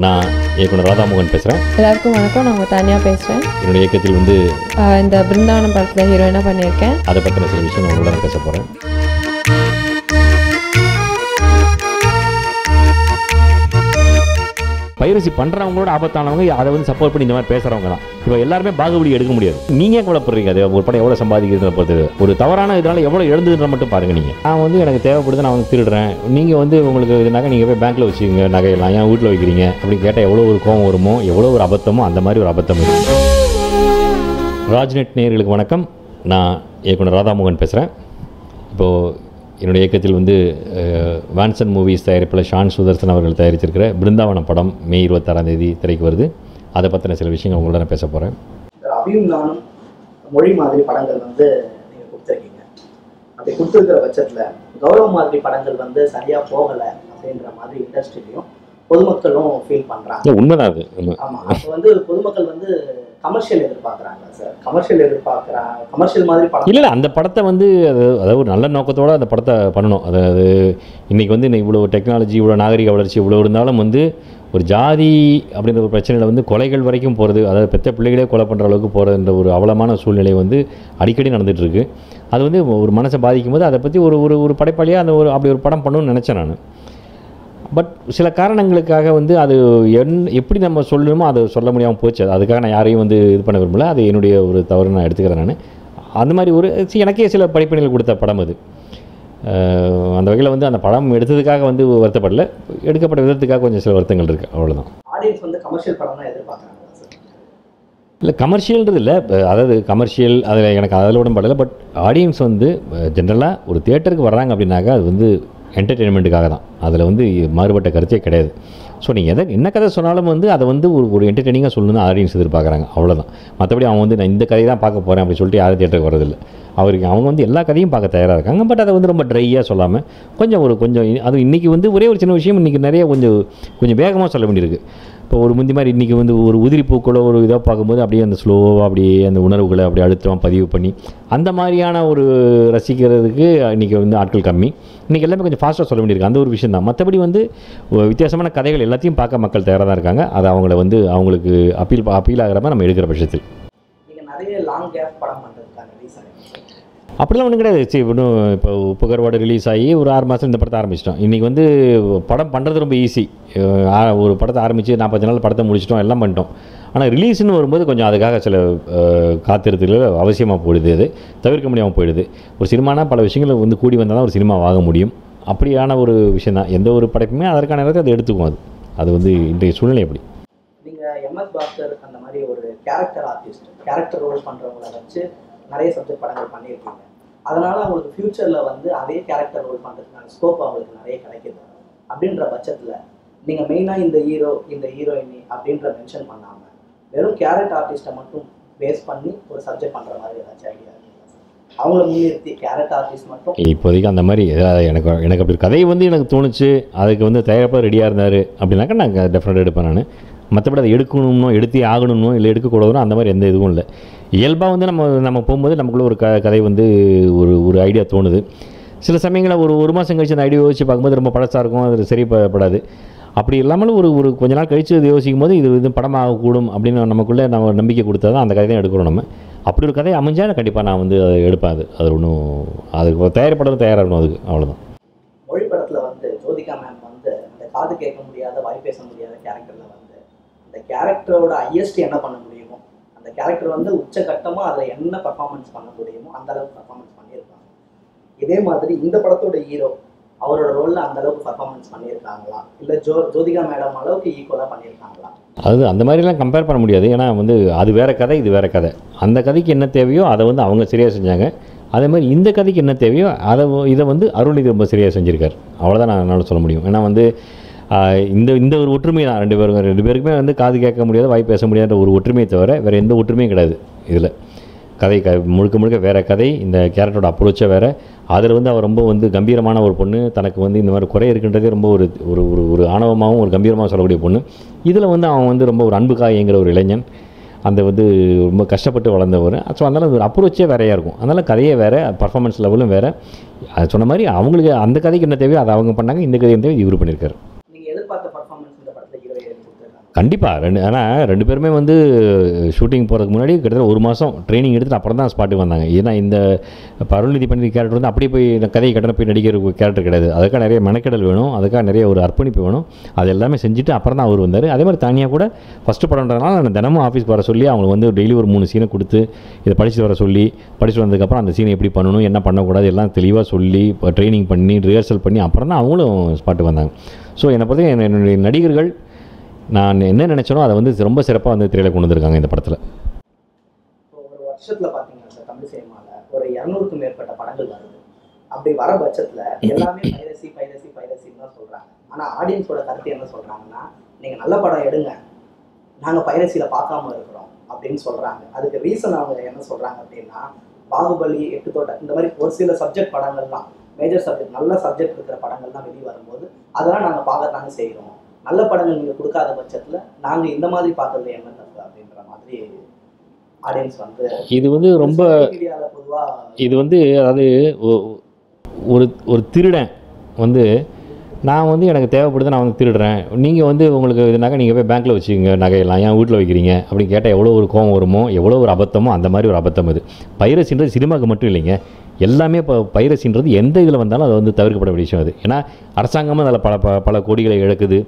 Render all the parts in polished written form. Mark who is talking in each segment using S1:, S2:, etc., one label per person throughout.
S1: நான் இயக்குனர் ராதாமோகன் பேசுகிறேன்.
S2: எல்லாருக்கும் வணக்கம். நான் உங்கள் தனியாக பேசுகிறேன்.
S1: என்னுடைய இயக்கத்தில் வந்து
S2: இந்த பிருந்தாவனம் படத்தில் ஹீரோயினாக பண்ணியிருக்கேன்.
S1: அதை பற்றின சில விஷயம் உங்களோட நான் பேச போகிறேன். பைரசி பண்ணுறவங்களோட ஆபத்தானவங்க அதை வந்து சப்போர்ட் பண்ணி இந்த மாதிரி பேசுகிறவங்க தான். இப்போ எல்லாருமே பாகுபலி எடுக்க முடியாது. நீங்கள் கவலைப்படுறீங்க அது ஒரு படம் எவ்வளோ சம்பாதிக்கிறத பொறுத்து. ஒரு தவறான இதனால் எவ்வளோ எழுதுன்ற மட்டும் பாருங்கள். நீங்கள் நான் வந்து எனக்கு தேவைப்படுது, நான் வந்து திருடுறேன், நீங்கள் வந்து உங்களுக்கு இதுனாக்க நீங்கள் போய் பேங்க்கில் வச்சுக்கோங்க நகையெல்லாம், ஏன் வீட்டில் வைக்கிறீங்க அப்படின்னு கேட்டால் எவ்வளோ ஒரு கோவம் வருமோ, எவ்வளோ ஒரு அபத்தமோ அந்த மாதிரி ஒரு அபத்தம் இருக்குது. ராஜ்நெட் நேயர்களுக்கு வணக்கம். நான் இயக்குனர் ராதாமோகன் பேசுகிறேன். இப்போது என்னுடைய இயக்கத்தில் வந்து வான்சன் மூவிஸ் தயாரிப்பில் ஷான் சுதர்சன் அவர்கள் தயாரிச்சிருக்கிற பிருந்தாவனம் படம் மே 26 திரைக்கு வருது. அதை பற்றின சில விஷயங்கள் உங்களோட நான் பேச போகிறேன்.
S3: அபியும் நானும் மொழி மாதிரி படங்கள் வந்து நீங்கள் கொடுத்துருக்கீங்க. அப்படி கொடுத்துருக்கிற பட்சத்தில் கௌரவ மாதிரி படங்கள் வந்து சரியாக போகலை அப்படின்ற மாதிரி இண்டஸ்ட்ரியிலையும் பொதுமக்களும் ஃபீல் பண்ணுறாங்க.
S1: உண்மைதான் அது.
S3: ஆமாம், அப்போ வந்து பொதுமக்கள் வந்து கமர்ஷியல் எதிர்பார்க்குறாங்க சார். கமர்ஷியல் மாதிரி படம்
S1: இல்லை, அந்த படத்தை வந்து அதாவது ஒரு நல்ல நோக்கத்தோடு அந்த படத்தை பண்ணணும். அதாவது இன்றைக்கி வந்து இவ்வளோ டெக்னாலஜி, இவ்வளோ நாகரிக வளர்ச்சி இவ்வளோ இருந்தாலும் வந்து ஒரு ஜாதி அப்படின்ற ஒரு பிரச்சனையில் வந்து கொலைகள் வரைக்கும் போகிறது, அதாவது பெற்ற பிள்ளைகளே கொலை பண்ணுற அளவுக்கு போகிறதுன்ற ஒரு அவலமான சூழ்நிலை வந்து அடிக்கடி நடந்துகிட்ருக்கு. அது வந்து ஒரு மனசை பாதிக்கும் போது அதை பற்றி ஒரு படைப்பாளியாக அந்த அப்படி ஒரு படம் பண்ணணும்னு நினச்சேன் நான். பட் சில காரணங்களுக்காக வந்து அது எப்படி நம்ம சொல்லணுமோ அதை சொல்ல முடியாமல் போச்சு. அதுக்காக நான் யாரையும் வந்து இது பண்ண விரும்பல. அது என்னுடைய ஒரு தவறு நான் எடுத்துக்கிறேன். நான் அந்த மாதிரி எனக்கே சில படிப்பினைகள் கொடுத்த படம் அது. அந்த வகையில் வந்து அந்த படம் எடுத்ததுக்காக வந்து வருத்தப்படலை, எடுக்கப்பட்ட விதத்துக்காக கொஞ்சம் சில வருத்தங்கள் இருக்குது, அவ்வளோதான்.
S3: ஆடியன்ஸ் வந்து கமர்ஷியல் படம் தான் எதிர்பார்க்குறாங்க சார்.
S1: இல்லை, கமர்ஷியல்ன்றது இல்லை, அதாவது கமர்ஷியல் அதில் எனக்கு அதில் உடன்படலை. பட் ஆடியன்ஸ் வந்து ஜென்ரலாக ஒரு தியேட்டருக்கு வர்றாங்க அப்படின்னாக்கா அது வந்து என்டர்டெயின்மெண்ட்டுக்காக தான். அதில் வந்து மாறுபட்ட கருத்தே கிடையாது. ஸோ நீங்கள் என்ன கதை சொன்னாலும் வந்து அதை வந்து ஒரு என்டர்டெய்னிங்காக சொல்லணும்னு ஆடியன்ஸ் எதிர்பார்க்குறாங்க, அவ்வளோதான். மற்றபடி அவங்க வந்து நான் இந்த கதையை தான் பார்க்க போகிறேன் அப்படின்னு சொல்லிட்டு யாரும் தியேட்டருக்கு வரதில்லை. அவங்க வந்து எல்லா கதையும் பார்க்க தயாராக இருக்காங்க. பட் அதை வந்து ரொம்ப ட்ரையாக சொல்லாமல் கொஞ்சம் அது இன்றைக்கி வந்து ஒரே ஒரு சின்ன விஷயம் இன்றைக்கி நிறைய கொஞ்சம் வேகமாக சொல்ல வேண்டியிருக்கு. இப்போ ஒரு முந்தி மாதிரி இன்றைக்கி வந்து ஒரு உதிரி பூக்களோ ஒரு இதாக பார்க்கும்போது அப்படியே அந்த ஸ்லோவாக அப்படியே அந்த உணர்வுகளை அப்படியே அழுத்தமாக பதிவு பண்ணி அந்த மாதிரியான ஒரு ரசிக்கிறதுக்கு இன்றைக்கி வந்து ஆட்கள் கம்மி. இன்றைக்கி எல்லாமே கொஞ்சம் ஃபாஸ்ட்டாக சொல்ல வேண்டியிருக்கு, அந்த ஒரு விஷயம் தான். மற்றபடி வந்து வித்தியாசமான கதைகள் எல்லாத்தையும் பார்க்க மக்கள் தயாராக தான் இருக்காங்க. அது அவங்களுக்கு அப்பீல் ஆகிற மாதிரி நம்ம எடுக்கிற பட்சத்தில்.
S3: நீங்கள் நிறைய லாங் கேப் படம் பண்ணுறதுக்கான ரீசன்
S1: அப்படிலாம் ஒன்றும் கிடையாது. சரி, இன்னும் இப்போ உப்பு கருவாடு ரிலீஸ் ஆகி ஒரு 6 மாதம் இந்த படத்தை ஆரம்பிச்சிட்டோம். இன்றைக்கி வந்து படம் பண்ணுறது ரொம்ப ஈஸி. ஒரு படத்தை ஆரம்பித்து 40 நாள் படத்தை முடிச்சிட்டோம், எல்லாம் பண்ணிட்டோம். ஆனால் ரிலீஸ்னு வரும்போது கொஞ்சம் அதுக்காக சில காத்திருத்தல் அவசியமாக போயிடுது, அது தவிர்க்க முடியாமல் போயிடுது. ஒரு சினிமானா பல விஷயங்கள் வந்து கூடி வந்தால் தான் ஒரு சினிமா வாங்க முடியும். அப்படியான ஒரு விஷயம் தான். எந்த ஒரு படைப்புமே அதற்கான நேரத்தை அதை எடுத்துக்கும். அது வந்து இன்றைய சூழ்நிலை எப்படி.
S3: நீங்கள் எம்எஸ் பாஸ்கர் அந்த மாதிரி ஒரு கேரக்டர் ரோல் பண்ணுறவங்கள வச்சு நிறைய சப்ஜெக்ட் படங்கள் பண்ணியிருக்கீங்க. அதனால் அவங்களுக்கு ஃப்யூச்சரில் வந்து அதே கேரக்டர் ரோல் பண்ணுறதுக்கான ஸ்கோப் அவங்களுக்கு நிறைய கிடைக்கிது. அப்படின்ற பட்சத்தில் நீங்கள் மெயினாக இந்த ஹீரோ இந்த ஹீரோயினி அப்படின்ற மென்ஷன் பண்ணாமல் வெறும் கேரக்டர் ஆர்டிஸ்ட்டை மட்டும் பேஸ் பண்ணி ஒரு சப்ஜெக்ட் பண்ணுற மாதிரி ஏதாச்சும் ஐடியா இருக்குங்களா? அவங்கள முன்னிறுத்தி கேரக்டர் ஆர்டிஸ்ட் மட்டும்
S1: இப்போதைக்கு அந்த மாதிரி எனக்கு அப்படி கதை வந்து எனக்கு தோணுச்சு, அதுக்கு வந்து தயாரிப்பாக ரெடியாக இருந்தார் அப்படின்னாக்கா நான் டெஃபினட்டாக எடுப்பேன் நான். மற்றபடி அதை எடுக்கணும்னோ எடுத்தே ஆகணும்னோ இல்லை எடுக்கக்கூடாதுனோ அந்த மாதிரி எந்த இதுவும் இல்லை. இயல்பாக வந்து நம்ம போகும்போது நமக்குள்ளே ஒரு கதை வந்து ஒரு ஐடியா தோணுது. சில சமயங்களில் ஒரு மாதம் கழிச்சு அந்த ஐடியா யோசிச்சு பார்க்கும்போது ரொம்ப பழசாக இருக்கும், அது சரிப்படாது. அப்படி இல்லாமல் ஒரு கொஞ்ச நாள் கழித்து இது யோசிக்கும் போது இது படமாகக்கூடும் அப்படின்னு நமக்குள்ளே நம்ம நம்பிக்கை கொடுத்தா தான் அந்த கதை தான் எடுக்கிறோம் நம்ம. அப்படி ஒரு கதை அமைஞ்சால் கண்டிப்பாக நான் வந்து அதை எடுப்பேன். அது ஒன்றும் அதுக்கு தயாரிப்படம் தயாராக இருக்கணும், அதுக்கு அவ்வளோதான்.
S3: மொழி படத்தில் வந்து ஜோதிகா மேம் வந்து அந்த காது கேட்க முடியாத வாய் பேச முடியாத கேரக்டரில் வந்து அந்த கேரக்டரோட ஹையஸ்ட் என்ன பண்ண முடியுமோ, அந்த கேரக்டர் வந்து உச்சகட்டமாக அதில் என்ன பர்ஃபார்மன்ஸ் பண்ண முடியுமோ அந்த அளவுக்கு பர்ஃபார்மன்ஸ் பண்ணியிருக்காங்க. இதே மாதிரி இந்த படத்தோட ஹீரோ அவரோட ரோலில் அந்த அளவுக்கு பர்ஃபார்மன்ஸ் பண்ணியிருக்காங்களா, இல்லை ஜோதிகா மேடம் அளவுக்கு ஈக்குவலாக பண்ணியிருக்காங்களா?
S1: அது அந்த மாதிரிலாம் கம்பேர் பண்ண முடியாது. ஏன்னா வந்து அது வேறு கதை, இது வேறு கதை. அந்த கதைக்கு என்ன தேவையோ அதை வந்து அவங்க சரியாக செஞ்சாங்க. அதே மாதிரி இந்த கதைக்கு என்ன தேவையோ இதை வந்து அருள் இது ரொம்ப சரியாக செஞ்சுருக்கார், அவ்வளோதான் நான் சொல்ல முடியும். ஏன்னா வந்து இந்த ஒரு ஒற்றுமை தான் ரெண்டு பேருக்குமே வந்து காது கேட்க முடியாத வாய் பேச முடியாத ஒரு ஒற்றுமையை தவிர வேறு எந்த ஒற்றுமையும் கிடையாது. இதில் கதை முழுக்க வேறு கதை, இந்த கேரக்டரோட அப்ரோச்சை வேறு. அதில் வந்து அவர் ரொம்ப வந்து கம்பீரமான ஒரு பொண்ணு, தனக்கு வந்து இந்த மாதிரி குறை இருக்குன்றதே ரொம்ப ஒரு ஆணவமாகவும் ஒரு கம்பீரமாக சொல்லக்கூடிய பொண்ணு. இதில் வந்து அவன் வந்து ரொம்ப ஒரு அன்புக்காயங்கிற ஒரு இளைஞன், அந்த வந்து ரொம்ப கஷ்டப்பட்டு வளர்ந்தவர். ஸோ அதனால் ஒரு அப்ரோச்சே வேறையாக இருக்கும். அதனால் கதையே வேறு, பர்ஃபார்மன்ஸ் லெவலும் வேறு. அது சொன்ன மாதிரி அவங்களுக்கு அந்த கதைக்கு என்ன தேவையோ அதை அவங்க பண்ணாங்க, இந்த கதை என்ன தேவை இவர் பண்ணியிருக்காரு.
S3: நீங்கள் எதிர்பார்த்த பர்ஃபார்மன்ஸ் இந்த படத்தில் ஹீரோ கொடுத்துருக்காங்க.
S1: கண்டிப்பாக ஆனால் 2 பேருமே வந்து ஷூட்டிங் போகிறதுக்கு முன்னாடி கிட்டத்தட்ட 1 மாதம் ட்ரைனிங் எடுத்துகிட்டு அப்புறம் தான் ஸ்பாட்டுக்கு வந்தாங்க. ஏன்னா இந்த அருள்நிதி பண்ணி கேரக்டர் வந்து அப்படியே போய் கதையை கட்டணம் போய் நடிக்கிற கேரக்டர் கிடையாது. அதுக்காக நிறைய மெனக்கெடல் வேணும், அதுக்காக நிறைய ஒரு அர்ப்பணிப்பு வேணும். அது எல்லாமே செஞ்சுட்டு அப்புறம் தான் அவர் வந்தார். அதே மாதிரி தானியாக கூட ஃபஸ்ட்டு படம்ன்றதுனால நான் தினமும் ஆஃபீஸ்க்கு வர சொல்லி அவங்களுக்கு வந்து டெய்லி ஒரு 3 சீனை கொடுத்து இதை படிச்சுட்டு வர சொல்லி, படிச்சுட்டு வந்ததுக்கப்புறம் அந்த சீனை எப்படி பண்ணணும், என்ன பண்ணக்கூடாது எல்லாம் தெளிவாக சொல்லி ட்ரைனிங் பண்ணி ரிஹர்சல் பண்ணி அப்புறம் தான் அவங்களும் ஸ்பாட்டுக்கு வந்தாங்க. ஸோ என்னை பற்றி என்னுடைய நடிகர்கள் நான் என்ன நினச்சனோ அதை வந்து ரொம்ப சிறப்பாக வந்து திரையில் கொண்டு வந்திருக்காங்க இந்த படத்தில்.
S3: ஒரு வருஷத்தில் பார்த்தீங்கன்னா சார் தமிழ் சினிமாவில் ஒரு 200க்கும் மேற்பட்ட படங்கள் வருது. அப்படி வர பட்சத்தில் எல்லாமே பைரசின்னு தான் சொல்கிறாங்க. ஆனால் ஆடியன்ஸோட கருத்து என்ன சொல்கிறாங்கன்னா, நீங்கள் நல்ல படம் எடுங்க, நாங்கள் பைரசியில் பார்க்காம இருக்கிறோம் அப்படின்னு சொல்கிறாங்க. அதுக்கு ரீசன் அவங்க என்ன சொல்கிறாங்க அப்படின்னா, பாகுபலி, 8 தோட்டம் இந்த மாதிரி ஒரு சில சப்ஜெக்ட் படங்கள்லாம், மேஜர் சப்ஜெக்ட் நல்ல சப்ஜெக்ட் இருக்கிற படங்கள்லாம் வெளியே வரும்போது அதெல்லாம் நாங்கள் பார்க்கத்தானே செய்கிறோம். நல்ல படங்கள் நீங்கள் கொடுக்காத பட்சத்தில் நாங்கள் இந்த மாதிரி பார்க்கறது என்ன தப்பு அப்படின்ற மாதிரி ஆடியன்ஸ் வந்து
S1: இது வந்து ரொம்ப
S3: பொதுவாக
S1: இது வந்து அதாவது ஒரு திருடன் வந்து நான் வந்து எனக்கு தேவைப்படுது, நான் வந்து திருடுறேன், நீங்கள் வந்து உங்களுக்கு இதுனாக்கா நீங்கள் போய் பேங்க்கில் வச்சுக்கோங்க நகையெல்லாம், ஏன் வீட்டில் வைக்கிறீங்க அப்படின்னு கேட்டால் எவ்வளோ ஒரு கோவம் வருமோ, எவ்வளோ ஒரு அபத்தமோ அந்த மாதிரி ஒரு அபத்தம் இது. பைரசின்றது சினிமாவுக்கு மட்டும் இல்லைங்க, எல்லாமே இப்போ பைரசின்றது எந்த இதில் வந்தாலும் அது வந்து தவிர்க்கப்பட வேண்டிய விஷயம் அது. ஏன்னா அரசாங்கமும் அதில் பல கோடிகளை இழக்குது.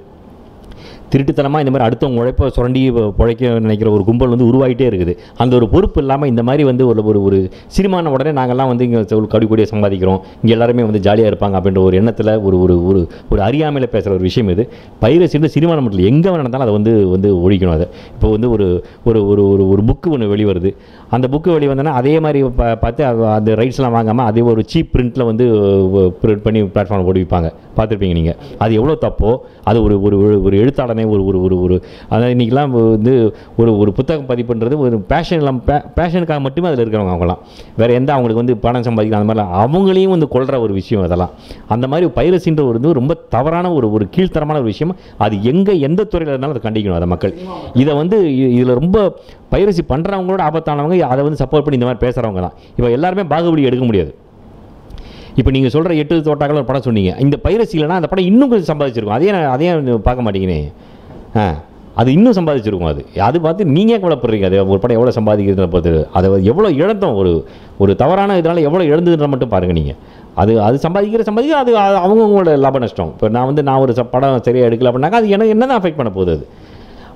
S1: திருட்டுத்தனமாக இந்த மாதிரி அடுத்தவங்க உழைப்பை சுரண்டி பிழைக்க நினைக்கிற ஒரு கும்பல் வந்து உருவாகிட்டே இருக்குது. அந்த ஒரு பொறுப்பு இல்லாமல் இந்த மாதிரி வந்து ஒரு சினிமான உடனே நாங்கள்லாம் வந்து இங்கே கடிக்கொடியாக சம்பாதிக்கிறோம், இங்கே எல்லாருமே வந்து ஜாலியாக இருப்பாங்க அப்படின்ற ஒரு எண்ணத்தில் ஒரு அறியாமையில் பேசுகிற ஒரு விஷயம் இது. பைரசின்னு சினிமா மட்டும் எங்கே நடந்தாலும் அதை வந்து ஒழிக்கணும். அதை இப்போ வந்து ஒரு புக்கு ஒன்று வெளிவருது, அந்த புக்கு வெளிவந்தோன்னா அதே மாதிரி பார்த்து அந்த ரைட்ஸ்லாம் வாங்காமல் அதே ஒரு சீப் பிரிண்ட்டில் வந்து பிரிண்ட் பண்ணி பிளாட்ஃபார்மில் போட்டு விற்பாங்க, பார்த்துருப்பீங்க நீங்கள். அது எவ்வளோ தப்போ அது ஒரு எழுத்தாளனை அதாவது இன்றைக்கெலாம் வந்து ஒரு புத்தகம் பதிப்புன்றது ஒரு பேஷனுக்காக மட்டுமே அதில் இருக்கிறவங்க. அவங்களாம் வேறு எந்த அவங்களுக்கு வந்து பணம் சம்பாதிக்கலாம் அந்த மாதிரிலாம் அவங்களையும் வந்து கொள்கிற ஒரு விஷயம் அதெல்லாம். அந்த மாதிரி பைரசின்ற ஒரு ரொம்ப தவறான ஒரு கீழ்த்தரமான ஒரு விஷயம். அது எந்த துறையில் இருந்தாலும் அதை கண்டிக்கணும் அதை மக்கள். இதை வந்து இதில் ரொம்ப பைரசி பண்ணுறவங்களோட ஆபத்தானவங்க அதை வந்து சப்போர்ட் பண்ணி இந்த மாதிரி பேசுகிறவங்க தான். இப்போ எல்லாருமே பாகுபலி எடுக்க முடியாது. இப்போ நீங்கள் சொல்கிற 8 தோட்டாக்கள் ஒரு படம் சொன்னீங்க, இந்த பைரசிலனா அந்த படம் இன்னும் கொஞ்சம் சம்பாதிச்சிருக்கும். அதே பார்க்க மாட்டேங்கிறே, அது இன்னும் சம்பாதிச்சிருக்கும். அது பார்த்து நீங்கள் கவலைப்படுறீங்க. அது ஒரு படம் எவ்வளோ சம்பாதிக்கிறத பார்த்து அதை எவ்வளோ இழந்தோம், ஒரு தவறான இதனால் எவ்வளோ இழந்ததுன்ற மட்டும் பாருங்கள் நீங்கள். அது சம்பாதிக்கிற அது அவங்கவுங்களோட லாப நஷ்டம். இப்போ நான் ஒரு படம் சரியாக எடுக்கல அப்படின்னாக்கா அது எனக்கு என்ன தான் அஃபெக்ட் பண்ண போகுது அது.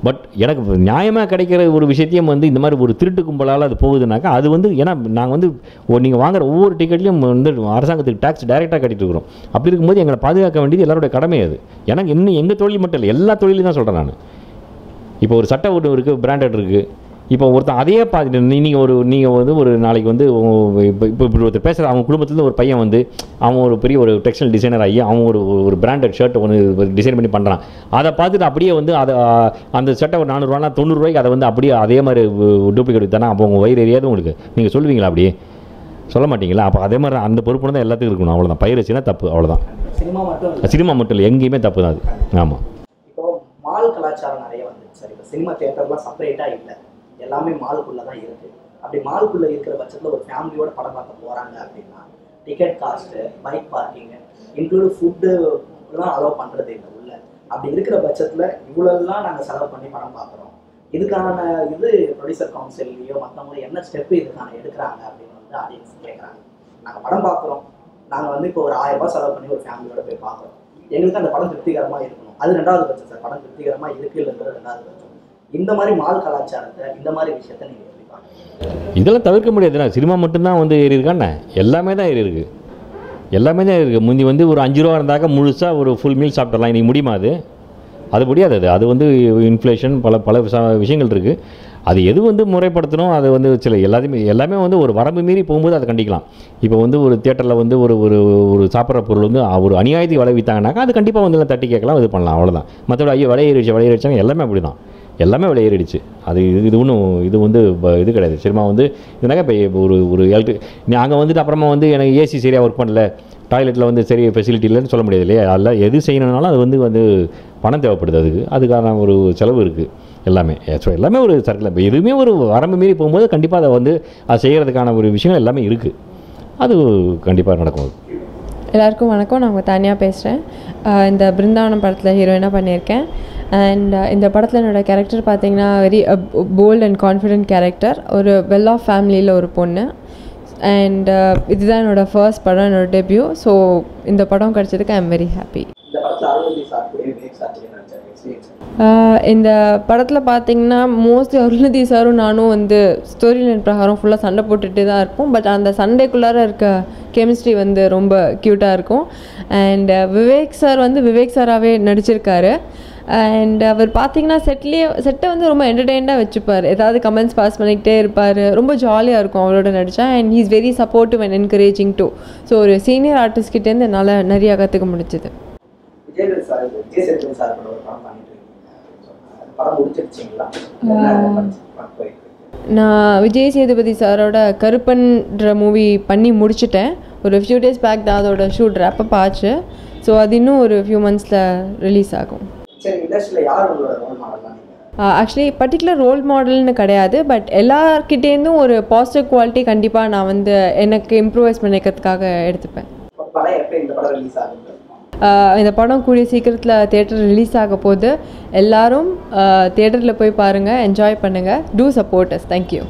S1: பட் எனக்கு நியாயமாக கிடைக்கிற ஒரு விஷயத்தையும் வந்து இந்த மாதிரி ஒரு திருட்டு கும்பலால் அது போகுதுனாக்கா அது வந்து ஏன்னா நாங்கள் வந்து நீங்கள் வாங்குற ஒவ்வொரு டிக்கெட்லையும் வந்து அரசாங்கத்துக்கு டேக்ஸ் டைரெக்டாக கட்டிட்டு இருக்கிறோம். அப்படி இருக்கும்போது எங்களை பாதுகாக்க வேண்டியது எல்லாருடைய கடமை. அது எனக்கு இன்னும் எங்கள் தொழில் மட்டும் இல்லை, எல்லா தொழிலையும் தான் சொல்கிறேன் நான். இப்போ ஒரு சட்டை ஒன்று இருக்குது, பிராண்டட் இருக்குது. இப்போ ஒருத்தன் அதையே பார்த்துட்டு நீங்கள் வந்து ஒரு நாளைக்கு வந்து இப்போ ஒருத்தர் பேசுகிற அவங்க குடும்பத்துலேருந்து ஒரு பையன் வந்து அவன் ஒரு பெரிய ஒரு டெக்ஸ்டைல் டிசைனர் ஆகி அவன் ஒரு பிராண்டட் ஷர்ட் ஒன்று டிசைன் பண்ணி பண்ணுறான். அதை பார்த்துட்டு அப்படியே வந்து அந்த சட்டை ஒரு 400 ரூபானா 90 ரூபாய்க்கு அதை வந்து அப்படியே அதே மாதிரி டூப்ளிகேட் தானே அப்போ உங்கள் வயிறு எரியாது உங்களுக்கு. நீங்கள் சொல்லுவீங்களா? அப்படியே சொல்ல மாட்டீங்களா? அப்போ அதே மாதிரி அந்த பொறுப்பு தான் எல்லாத்துக்கும் இருக்கணும். அவ்வளோதான். பைரசினா தப்பு, அவ்வளோதான். சினிமா மட்டும் இல்லை, எங்கேயுமே தப்பு தான் அது. ஆமாம்.
S3: இப்போ மால் கலாச்சாரம் நிறைய வந்துச்சு சார். இப்போ சினிமா தியேட்டர்லாம் செப்பரேட்டாக இல்லை, எல்லாமே மாலுக்குள்ளே தான் இருக்குது. அப்படி மாலுக்குள்ளே இருக்கிற பட்சத்தில் ஒரு ஃபேமிலியோட படம் பார்க்க போகிறாங்க அப்படின்னா ticket cost, bike parking, include ஃபுட்டுலாம் அலோவ் பண்ணுறது இல்லை உள்ள. அப்படி இருக்கிற பட்சத்தில் இவ்வளோலாம் நாங்கள் செலவு பண்ணி படம் பார்க்குறோம், இதுக்கான ப்ரொடியூசர் கவுன்சில்லையோ மற்றவங்களோ என்ன ஸ்டெப்பு இதுக்கான எடுக்கிறாங்க அப்படின்னு வந்து ஆடியன்ஸ் கேட்குறாங்க. நாங்கள் படம் பார்க்குறோம், நாங்கள் வந்து இப்போ ஒரு 1000 ரூபாய் செலவு பண்ணி ஒரு ஃபேமிலியோட போய் பார்க்குறோம், எங்களுக்கு அந்த படம் திருப்திகரமாக இருக்கணும். அது 2வது பட்சம் சார். படம் திருப்திகரமாக இருக்குது இல்லைன்றது 2வது பட்சம். இந்த மாதிரி மால் கலாச்சாரத்தை, இந்த மாதிரி விஷயத்தை நீங்கள் எப்படி பார்க்குறீங்க?
S1: இதெல்லாம் தவிர்க்க முடியாதுண்ணா. சினிமா மட்டும்தான் வந்து ஏறி இருக்காண்ணே, எல்லாமே தான் ஏறி இருக்குது. முந்தி வந்து ஒரு 5 ரூபா இருந்தாக்க முழுசாக ஒரு ஃபுல் மீல் சாப்பிட்றலாம். இன்றைக்கி முடியுமா? அது முடியாது. அது வந்து இன்ஃப்ளேஷன் பல விஷயங்கள் இருக்குது. அது எது வந்து முறைப்படுத்தணும், அது வந்து எல்லாமே வந்து ஒரு வரம்பு மீறி போகும்போது அதை கண்டிக்கலாம். இப்போ வந்து ஒரு தியேட்டரில் வந்து ஒரு சாப்பிட்ற பொருள் வந்து ஒரு அநியாயத்துக்கு விளைவித்தாங்கனாக்கா அது கண்டிப்பாக வந்து தட்டி கேட்கலாம், இது பண்ணலாம், அவ்வளோதான். மற்றபடி ஐயோ விளையேறிச்சாங்க எல்லாமே அப்படி தான், எல்லாமே விளையேறிடுச்சு. அது இது வந்து இது கிடையாது. சினிமா வந்து இதுனாக்கா இப்போ ஒரு அங்கே வந்துட்டு அப்புறமா வந்து எனக்கு ஏசி சரியாக ஒர்க் பண்ணல, டாய்லெட்டில் வந்து சரி ஃபெசிலிட்டி இல்லைன்னு சொல்ல முடியாது இல்லையா? அதில் எது செய்யணுன்னாலும் அது வந்து பணம் தேவைப்படுது, அதுக்கான ஒரு செலவு இருக்குது எல்லாமே. ஸோ எல்லாமே ஒரு சர்க்கிள். இப்போ எதுவுமே ஒரு வரம்பு மீறி போகும்போது கண்டிப்பாக அதை செய்கிறதுக்கான ஒரு விஷயங்கள் எல்லாமே இருக்குது. அது கண்டிப்பாக நடக்கும்.
S2: எல்லாருக்கும் வணக்கம். நான் உங்கள் தனியாக பேசுகிறேன். இந்த பிருந்தாவனம் படத்தில் ஹீரோயினாக பண்ணியிருக்கேன். அண்ட் இந்த படத்தில் என்னோடய கேரக்டர் பார்த்தீங்கன்னா very bold and confident character. ஒரு வெல் ஆஃப் ஃபேமிலியில் ஒரு பொண்ணு. அண்ட் இதுதான் என்னோடய ஃபர்ஸ்ட் படம், என்னோடய டெபியூ. ஸோ இந்த படம் கிடச்சதுக்கு ஐ எம் வெரி ஹாப்பி. இந்த படத்தில் பார்த்தீங்கன்னா மோஸ்ட்லி அருள்நிதி சாரும் நானும் வந்து ஸ்டோரி லைன் பிரகாரம் ஃபுல்லாக சண்டை போட்டுகிட்டே தான் இருப்போம். பட் அந்த சண்டைக்குள்ளார இருக்க கெமிஸ்ட்ரி வந்து ரொம்ப க்யூட்டாக இருக்கும். அண்ட் விவேக் சார் வந்து விவேக் சாராகவே நடிச்சிருக்காரு. அண்ட் அவர் பார்த்தீங்கன்னா செட்டை வந்து ரொம்ப என்டர்டெயின்டாக வச்சுப்பார். ஏதாவது கமெண்ட்ஸ் பாஸ் பண்ணிக்கிட்டே இருப்பார். ரொம்ப ஜாலியாக இருக்கும் அவரோட நடித்தா. And he is very supportive and encouraging too. So ஒரு சீனியர் ஆர்டிஸ்ட்கிட்டேருந்து என்னால் நிறையா கற்றுக்க முடிஞ்சுது. நான் விஜய் சேதுபதி சாரோட கருப்பன்ற மூவி பண்ணி முடிச்சுட்டேன். ஒரு ஃபியூ டேஸ் பேக் தான் அதோட ஷூட் ரேப்பப் ஆச்சு. ஸோ அது இன்னும் ஒரு ஃபியூ மந்த்ஸில் ரிலீஸ் ஆகும். ஆக்சுவலி பர்டிகுலர் ரோல் மாடல்னு கிடையாது. பட் எல்லார்கிட்டேருந்தும் ஒரு பாசிட்டிவ் குவாலிட்டி கண்டிப்பாக நான் வந்து எனக்கு இம்ப்ரூவைஸ் பண்ணிக்கிறதுக்காக எடுத்துப்பேன். இந்த படம் கூடிய சீக்கிரத்தில் தியேட்டர் ரிலீஸ் ஆக போகுது. எல்லோரும் தியேட்டரில் போய் பாருங்கள், என்ஜாய் பண்ணுங்கள். Do support us. தேங்க்யூ.